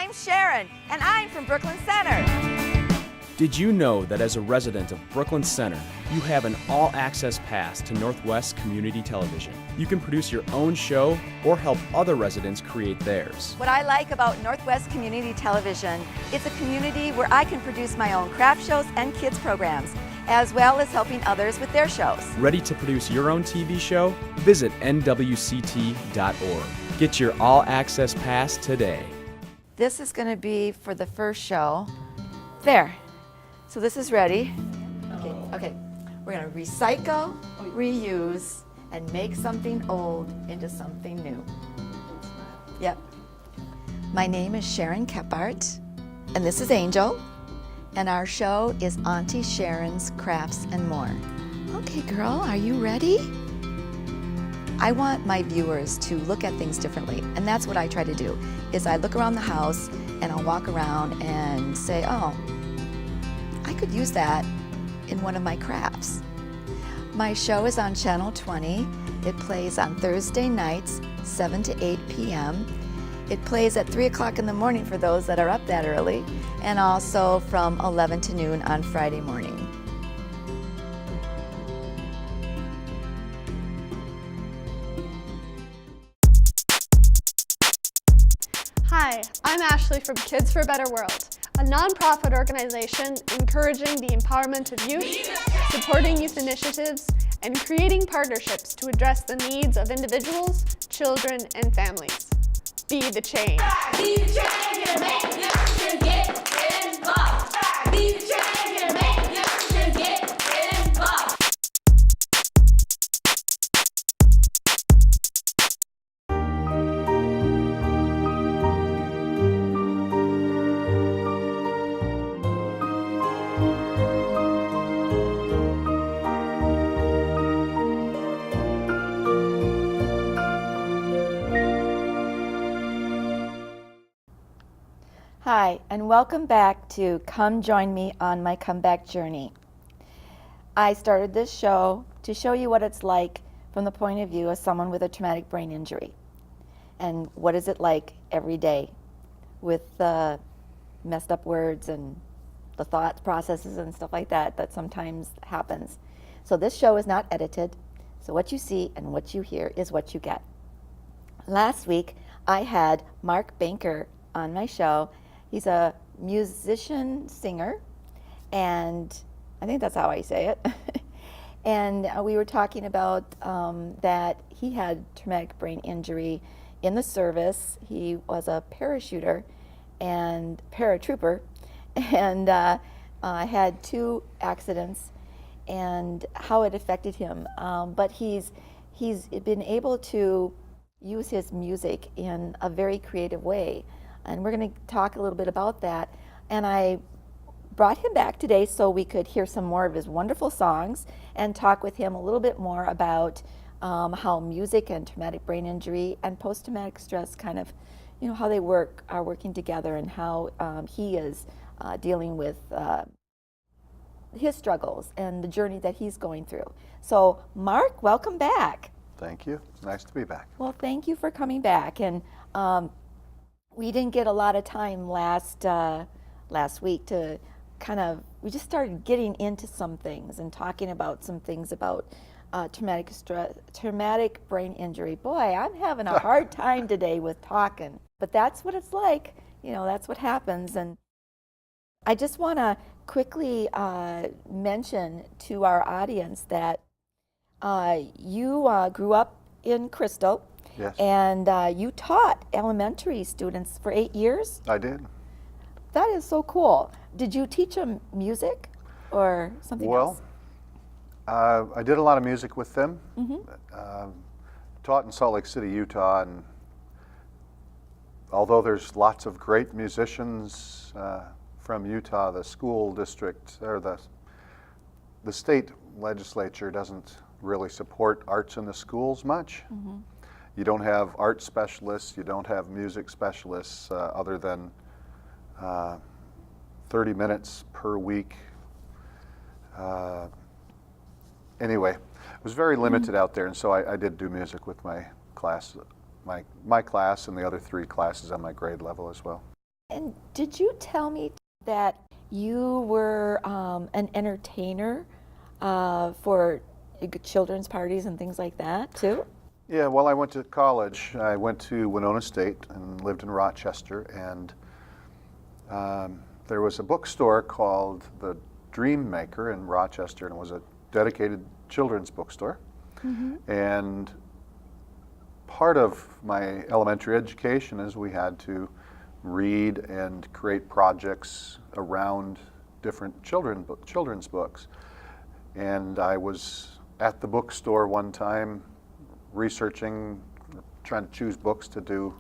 I'm Sharon, and I'm from Brooklyn Center. Did you know that as a resident of Brooklyn Center, you have an all-access pass to Northwest Community Television? You can produce your own show or help other residents create theirs. What I like about Northwest Community Television, it's a community where I can produce my own craft shows and kids programs, as well as helping others with their shows. Ready to produce your own TV show? Visit nwct.org. Get your all-access pass today. This is going to be for the first show. There. So this is ready. Okay. We're going to recycle, reuse, and make something old into something new. Yep. My name is Sharon Kephart, and this is Angel, and our show is Auntie Sharon's Crafts and More. Okay, girl, are you ready? I want my viewers to look at things differently, and that's what I try to do, is I look around the house and I'll walk around and say, oh, I could use that in one of my crafts. My show is on Channel 20. It plays on Thursday nights, 7 to 8 p.m. It plays at 3 o'clock in the morning for those that are up that early, and also from 11 to noon on Friday morning. Hi, I'm Ashley from Kids for a Better World, a nonprofit organization encouraging the empowerment of youth, supporting youth initiatives, and creating partnerships to address the needs of individuals, children, and families. Be the change. Be the change and make the action, get involved. Be the change and make the action, get involved. Hi, and welcome back to Come Join Me on My Comeback Journey. I started this show to show you what it's like from the point of view of someone with a traumatic brain injury. And what is it like every day with messed up words and the thoughts, processes, and stuff like that that sometimes happens. So this show is not edited, so what you see and what you hear is what you get. Last week, I had Mark Banker on my show. He's a musician, singer, and I think that's how I say it. And we were talking about that he had traumatic brain injury in the service. He was a parachuter and paratrooper, and had 2 accidents, and how it affected him. But he's been able to use his music in a very creative way. And we're going to talk a little bit about that. And I brought him back today so we could hear some more of his wonderful songs and talk with him a little bit more about how music and traumatic brain injury and post-traumatic stress kind of, how they are working together, and how he is dealing with his struggles and the journey that he's going through. So, Mark, welcome back. Thank you. Nice to be back. Well, thank you for coming back. And we didn't get a lot of time last week to we just started getting into some things and talking about some things about traumatic brain injury. Boy, I'm having a hard time today with talking, but that's what it's like. That's what happens. And I just want to quickly mention to our audience that you grew up in Crystal. Yes. And you taught elementary students for 8 years? I did. That is so cool. Did you teach them music or something else? Well, I did a lot of music with them. Taught in Salt Lake City, Utah, and although there's lots of great musicians from Utah, the school district, or the state legislature doesn't really support arts in the schools much. You don't have art specialists, you don't have music specialists other than 30 minutes per week. Anyway, it was very limited out there, and so I did do music with my class, my class and the other 3 classes on my grade level as well. And did you tell me that you were an entertainer for children's parties and things like that too? Yeah, well, I went to college. I went to Winona State and lived in Rochester, and there was a bookstore called the Dream Maker in Rochester, and it was a dedicated children's bookstore. And part of my elementary education is we had to read and create projects around different children's books. And I was at the bookstore one time researching, trying to choose books to do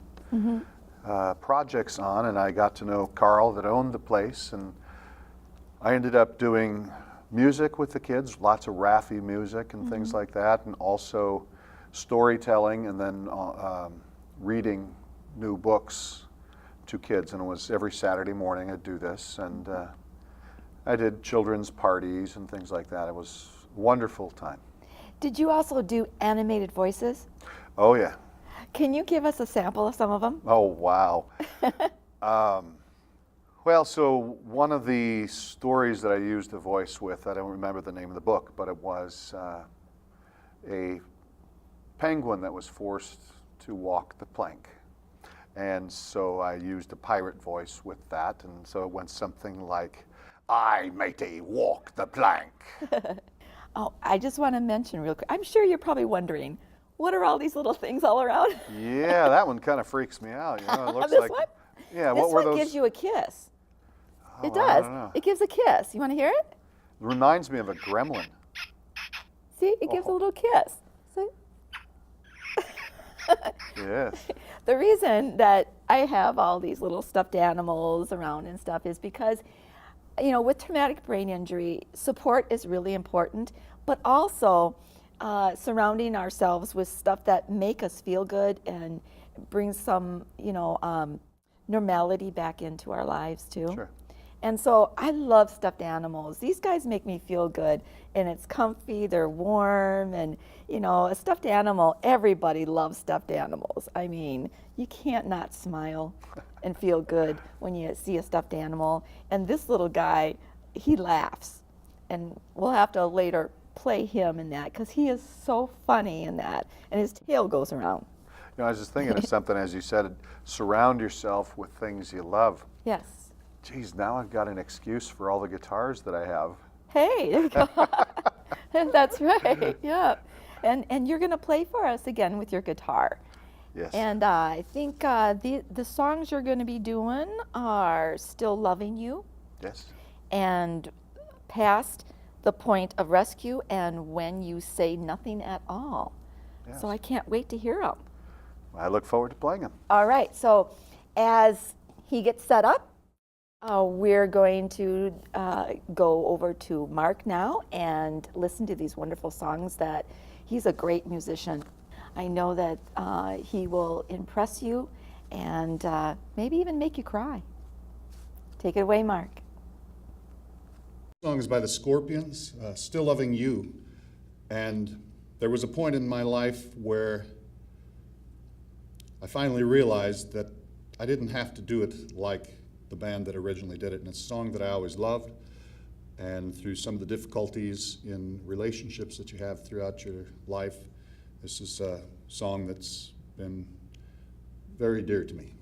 projects on, and I got to know Carl that owned the place, and I ended up doing music with the kids, lots of Raffi music and things like that, and also storytelling, and then reading new books to kids. And it was every Saturday morning I'd do this, and I did children's parties and things like that. It was a wonderful time. Did you also do animated voices? Oh yeah. Can you give us a sample of some of them? Oh wow. Well, so one of the stories that I used a voice with, I don't remember the name of the book, but it was a penguin that was forced to walk the plank. And so I used a pirate voice with that, and so it went something like, "I, matey, walk the plank." Oh, I just want to mention real quick, I'm sure you're probably wondering, what are all these little things all around? Yeah, that one kind of freaks me out. You know, it looks This like, one? yeah, This what were one those? gives you a kiss. Oh, It I does. don't know. It gives a kiss. You want to hear it? It reminds me of a gremlin. See, it gives a Oh. little kiss. See? Yes. The reason that I have all these little stuffed animals around and stuff is because, you know, with traumatic brain injury, support is really important, but also surrounding ourselves with stuff that make us feel good and bring some, you know, normality back into our lives too. Sure. And so I love stuffed animals. These guys make me feel good, and it's comfy, they're warm, and you know, a stuffed animal, everybody loves stuffed animals. I mean, you can't not smile and feel good when you see a stuffed animal. And this little guy, he laughs, and we'll have to later play him in that because he is so funny in that, and his tail goes around. You know, I was just thinking of something, as you said, surround yourself with things you love. Yes. Geez, now I've got an excuse for all the guitars that I have. Hey, there you go. That's right. Yeah. And you're going to play for us again with your guitar. Yes. And I think the songs you're going to be doing are Still Loving You Yes. and Past the Point of Rescue and When You Say Nothing at All. Yes. So I can't wait to hear them. I look forward to playing them. All right. So as he gets set up, we're going to go over to Mark now and listen to these wonderful songs that he's a great musician. I know that he will impress you and maybe even make you cry. Take it away, Mark. The song is by the Scorpions, Still Loving You. And there was a point in my life where I finally realized that I didn't have to do it like the band that originally did it. And it's a song that I always loved. And through some of the difficulties in relationships that you have throughout your life, this is a song that's been very dear to me.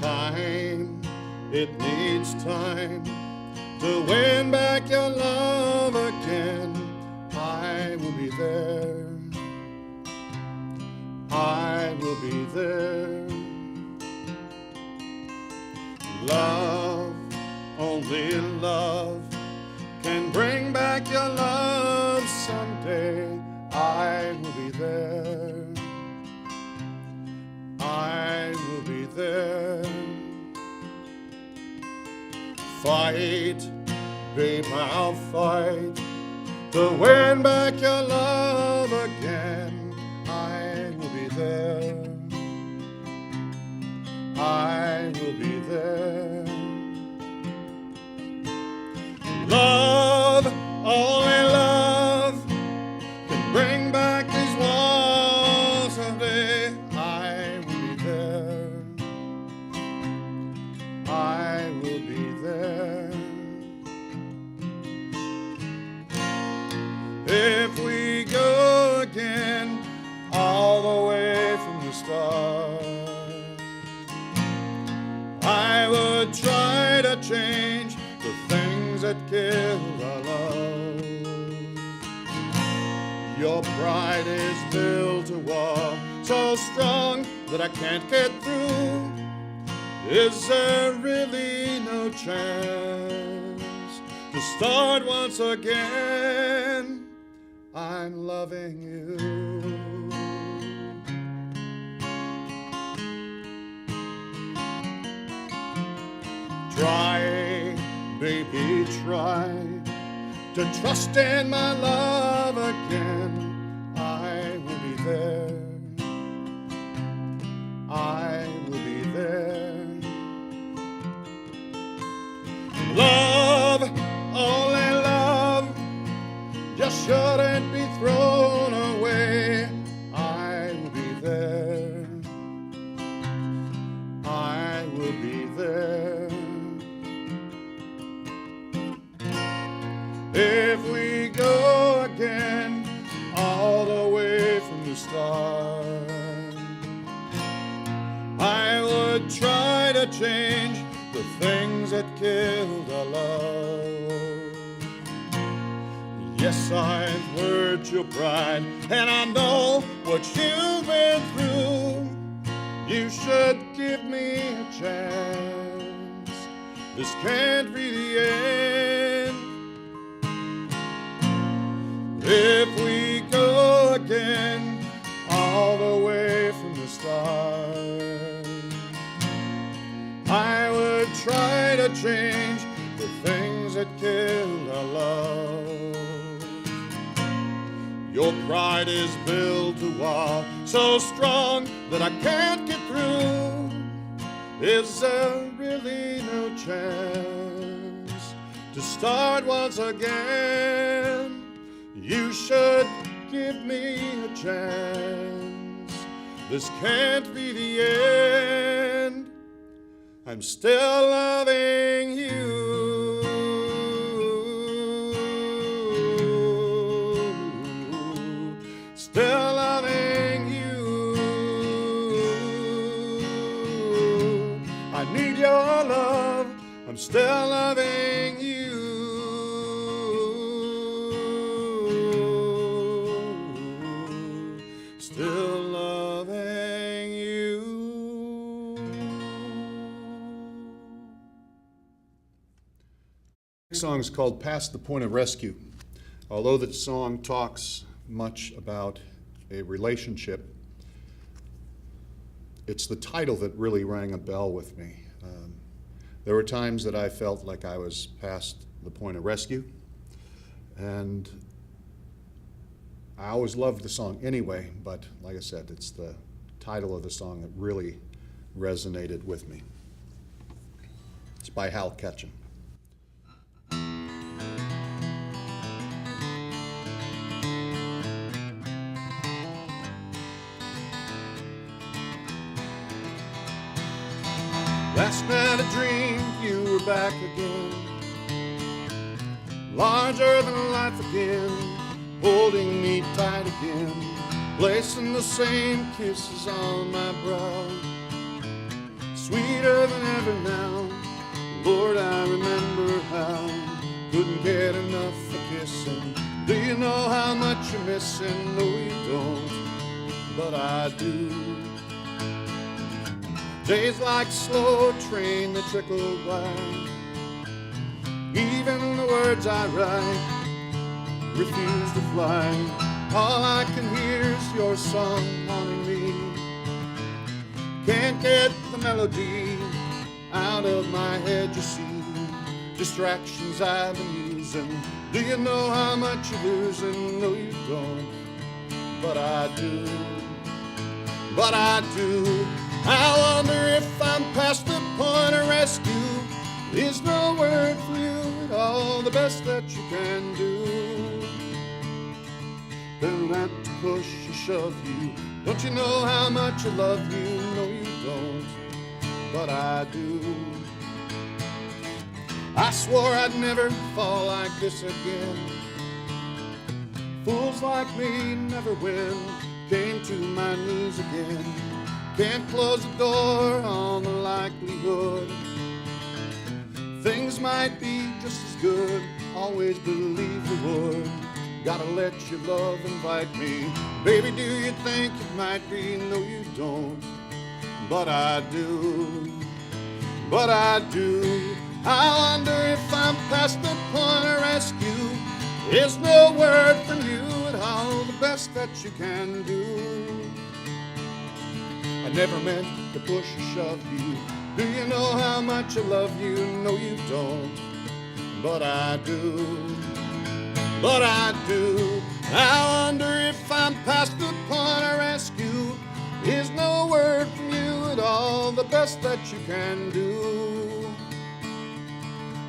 Time, it needs time to win back your love again. I will be there. I will be there. Love, only love can bring back your love someday. I will be there. I will be there. Fight, babe, I'll fight to win back your love again. change the things that kill our love. Your pride is built a wall so strong that I can't get through. Is there really no chance to start once again? I'm loving you. Try, baby, try to trust in my love again. I will be there. I will be there. Love, only love, just shouldn't be thrown away. I will be there. I will be there. If we go again all the way from the start, I would try to change the things that killed our love. Yes, I've hurt your pride, and I know what you've been through. You should give me a chance. This can't be the end. If we go again all the way from the start, I would try to change the things that killed our love. Your pride is built a wall so strong that I can't get through. Is there really no chance to start once again? You should give me a chance. This can't be the end. I'm still loving you. Still loving you. I need your love. I'm still loving you. Still loving you. The song is called Past the Point of Rescue. Although the song talks much about a relationship, it's the title that really rang a bell with me. There were times that I felt like I was past the point of rescue, and I always loved the song anyway, but like I said, it's the title of the song that really resonated with me. It's by Hal Ketchum. Last night I dreamed you were back again, larger than life again, holding me tight again, placing the same kisses on my brow, sweeter than ever now. Lord, I remember how, couldn't get enough of kissing. Do you know how much you're missing? No, you don't, but I do. Days like a slow train that trickle by, even the words I write refuse to fly. All I can hear is your song haunting me. Can't get the melody out of my head, you see. Distractions I've been using. Do you know how much you're losing? No, you don't, but I do. But I do. I wonder if I'm past the point of rescue. Is no word for you at all the best that you can do? Then not to push or shove you. Don't you know how much I love you? No, you don't, but I do. I swore I'd never fall like this again. Fools like me never win. Came to my knees again. Can't close the door on the likelihood. things might be just as good. Always believe they would. Gotta let your love invite me. Baby, do you think it might be? No, you don't. But I do. But I do. I wonder if I'm past the point of rescue. There's no word from you at all. The best that you can do. I never meant to push or shove you. Do you know how much I love you? No, you don't. But I do. But I do. I wonder if I'm past the point of rescue. There's no word from you at all. The best that you can do.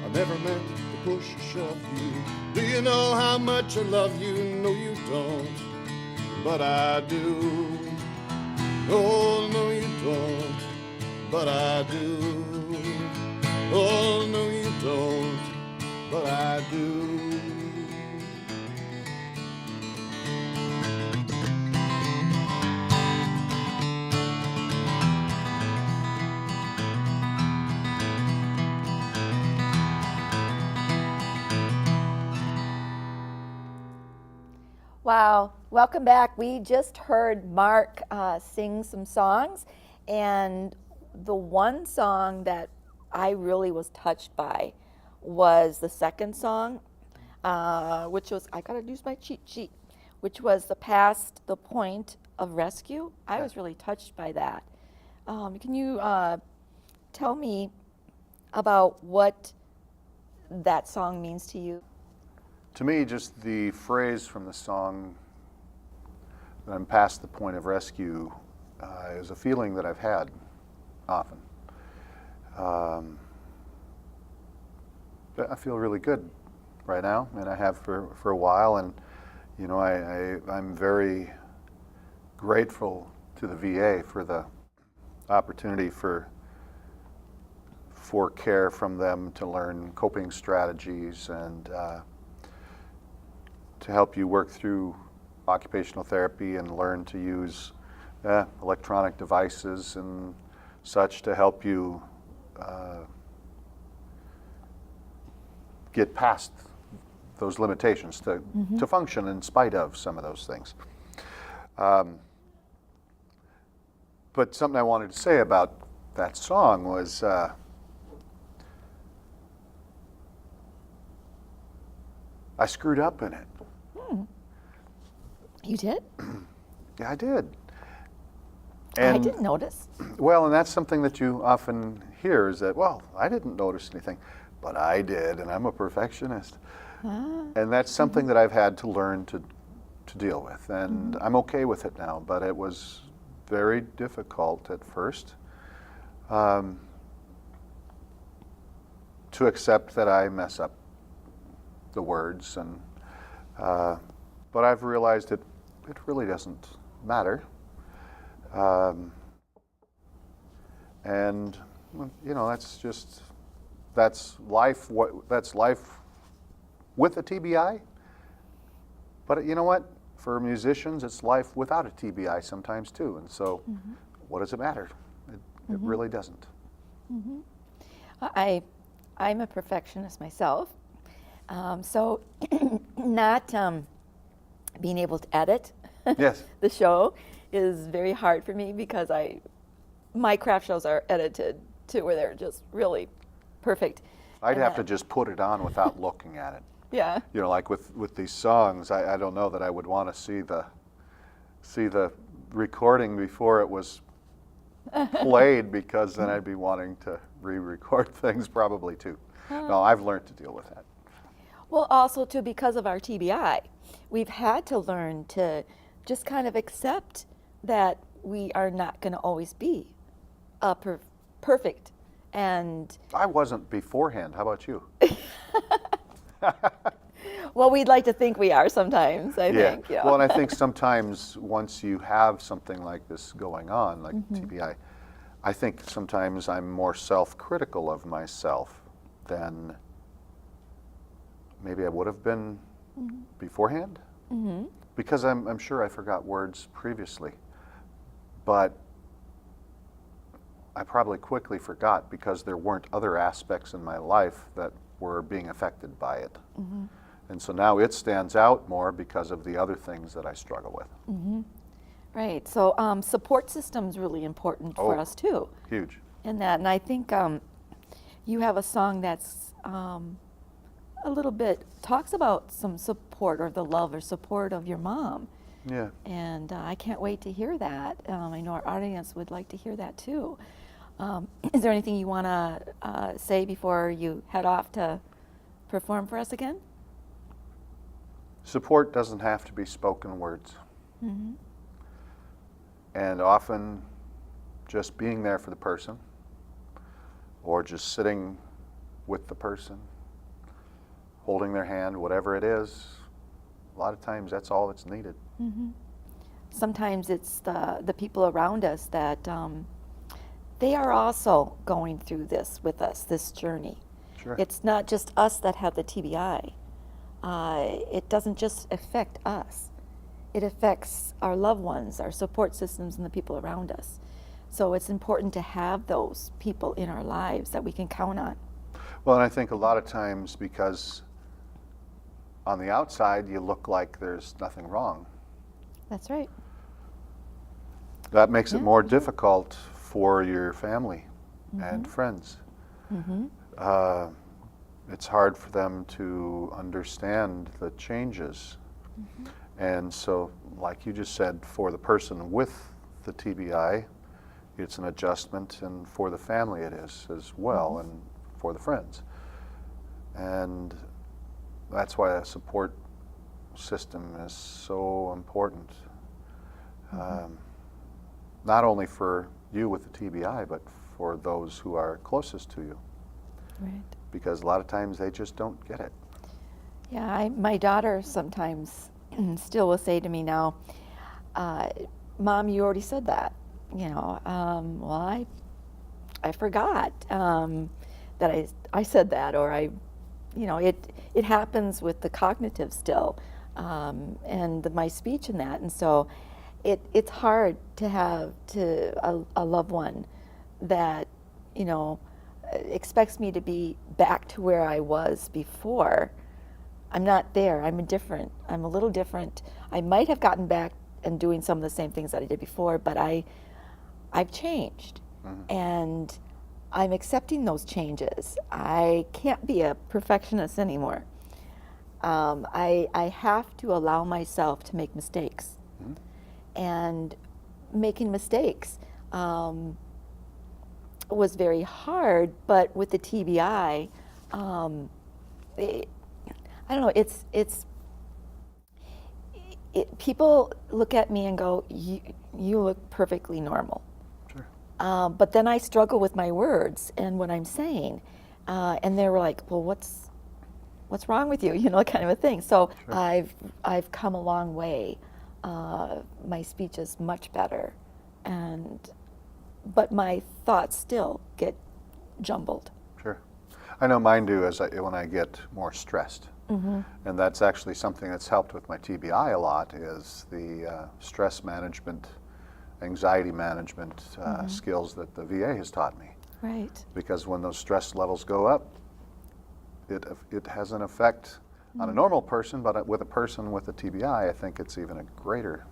I never meant to push or shove you. Do you know how much I love you? No, you don't. But I do. Oh, no, you don't. But I do. Oh, no, you don't. But I do. Wow, welcome back. We just heard Mark sing some songs, and the one song that I really was touched by was the second song, which was, I gotta use my cheat sheet, which was Past the Point of Rescue. I was really touched by that. Can you tell me about what that song means to you? To me, just the phrase from the song, that I'm past the point of rescue, is a feeling that I've had often. But I feel really good right now, and I have for a while, and you know, I'm very grateful to the VA for the opportunity for care from them to learn coping strategies and to help you work through occupational therapy and learn to use electronic devices and such to help you get past those limitations, to function in spite of some of those things. But something I wanted to say about that song was I screwed up in it. You did? Yeah, I did. I didn't notice. Well, and that's something that you often hear is that, well, I didn't notice anything, but I did, and I'm a perfectionist. And that's something that I've had to learn to deal with, and I'm okay with it now, but it was very difficult at first to accept that I mess up the words, and but I've realized it really doesn't matter. And you know, that's life. That's life with a TBI. But you know what? For musicians, it's life without a TBI sometimes too. And so, what does it matter? It really doesn't. I'm a perfectionist myself, so not being able to edit Yes. the show is very hard for me because my craft shows are edited to where they're just really perfect. I'd And have to that- just put it on without looking at it. Yeah. You know, like with these songs, I don't know that I would want to see the recording before it was played, because then I'd be wanting to re-record things probably too. No, I've learned to deal with that. Well, also too, because of our TBI, we've had to learn to just kind of accept that we are not going to always be perfect. And I wasn't beforehand. How about you? well, we'd like to think we are sometimes, I think. Yeah. Well, and I think sometimes once you have something like this going on, like TBI, I think sometimes I'm more self-critical of myself than maybe I would have been beforehand. Because I'm sure I forgot words previously. But I probably quickly forgot because there weren't other aspects in my life that were being affected by it. And so now it stands out more because of the other things that I struggle with. Right. So support system's really important for Oh. us too. Huge. In that, and I think you have a song that's a little bit talks about some support or the love or support of your mom, Yeah. and I can't wait to hear that. I know our audience would like to hear that too. Is there anything you want to say before you head off to perform for us again? Support doesn't have to be spoken words. And often just being there for the person or just sitting with the person, holding their hand, whatever it is, a lot of times that's all that's needed. Sometimes it's the people around us that they are also going through this with us, this journey. Sure. It's not just us that have the TBI. It doesn't just affect us. It affects our loved ones, our support systems, and the people around us. So it's important to have those people in our lives that we can count on. Well, and I think a lot of times because on the outside you look like there's nothing wrong, That's right. that makes it Yeah. more difficult for your family and friends. It's hard for them to understand the changes. And so, like you just said, for the person with the TBI, it's an adjustment, and for the family it is as well, and for the friends. And that's why a support system is so important. Not only for you with the TBI, but for those who are closest to you, Right. because a lot of times they just don't get it. Yeah, my daughter sometimes still will say to me now, Mom, you already said that. You know, well, I forgot that I said that, or it happens with the cognitive still, and my speech and that, and so it's hard to have a loved one that expects me to be back to where I was before. I'm not there. I'm a little different. I might have gotten back and doing some of the same things that I did before, but I've changed, and I'm accepting those changes. I can't be a perfectionist anymore. I have to allow myself to make mistakes, and making mistakes was very hard. But with the TBI, I don't know. People look at me and go, "You look perfectly normal." Sure. But then I struggle with my words and what I'm saying, and they were like, "Well, what's wrong with you?" Kind of a thing. So Sure. I've come a long way. My speech is much better, but my thoughts still get jumbled. Sure. I know mine do when I get more stressed. And that's actually something that's helped with my TBI a lot, is the stress management, anxiety management skills that the VA has taught me. Right. Because when those stress levels go up, it has an effect on a normal person, but with a person with a TBI, I think it's even a greater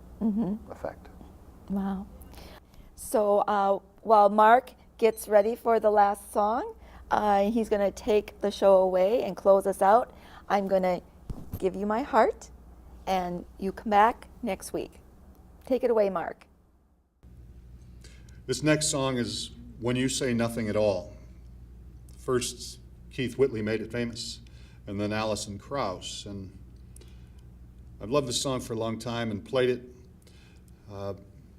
effect. Wow. So while Mark gets ready for the last song, he's going to take the show away and close us out. I'm going to give you my heart, and you come back next week. Take it away, Mark. This next song is When You Say Nothing at All. First, Keith Whitley made it famous, and then Alison Krauss. And I've loved this song for a long time and played it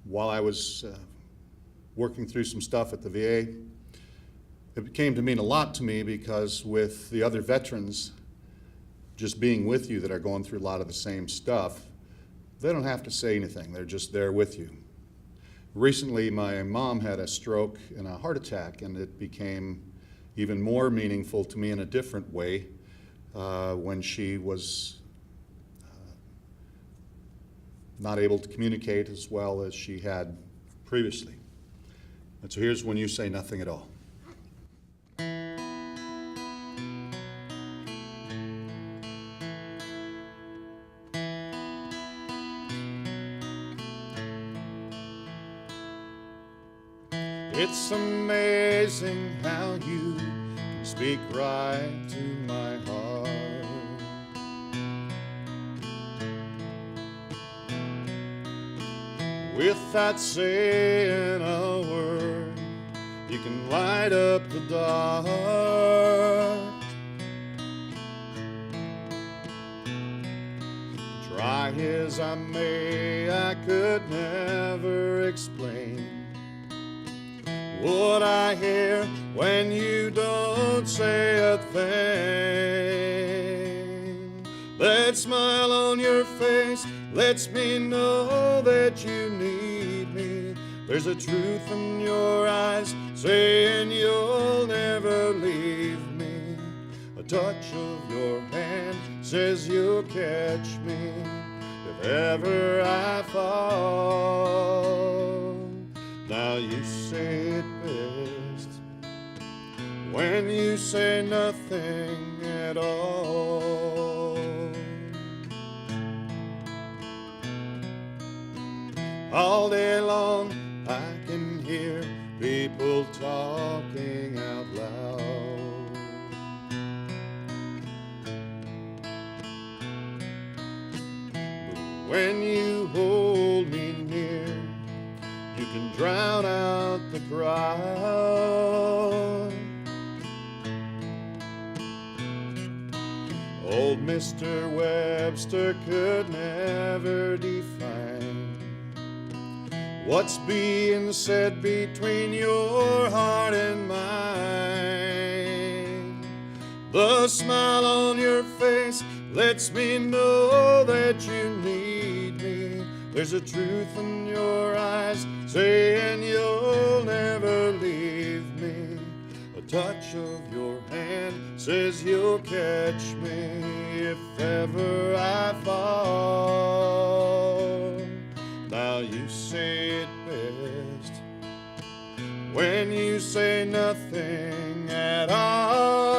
while I was working through some stuff at the VA. It came to mean a lot to me because with the other veterans just being with you that are going through a lot of the same stuff, they don't have to say anything. They're just there with you. Recently, my mom had a stroke and a heart attack, and it became even more meaningful to me in a different way when she was not able to communicate as well as she had previously. And so here's When You Say Nothing at All. It's amazing how you can speak right to my heart. Without saying a word, you can light up the dark. Try as I may, I could never explain what I hear when you don't say a thing. That smile on your face lets me know that you need me. There's a truth in your eyes saying you'll never leave me. A touch of your hand says you'll catch me if ever I fall. Now you say it best when you say nothing at all. All day long I can hear people talking out loud. But when you hold me near, you can drown out the crowd. Old Mr. Webster could never define what's being said between your heart and mine. The smile on your face lets me know that you need me. There's a truth in your eyes saying you'll never leave me. A touch of your hand says you'll catch me if ever I fall. Now you say it best when you say nothing at all.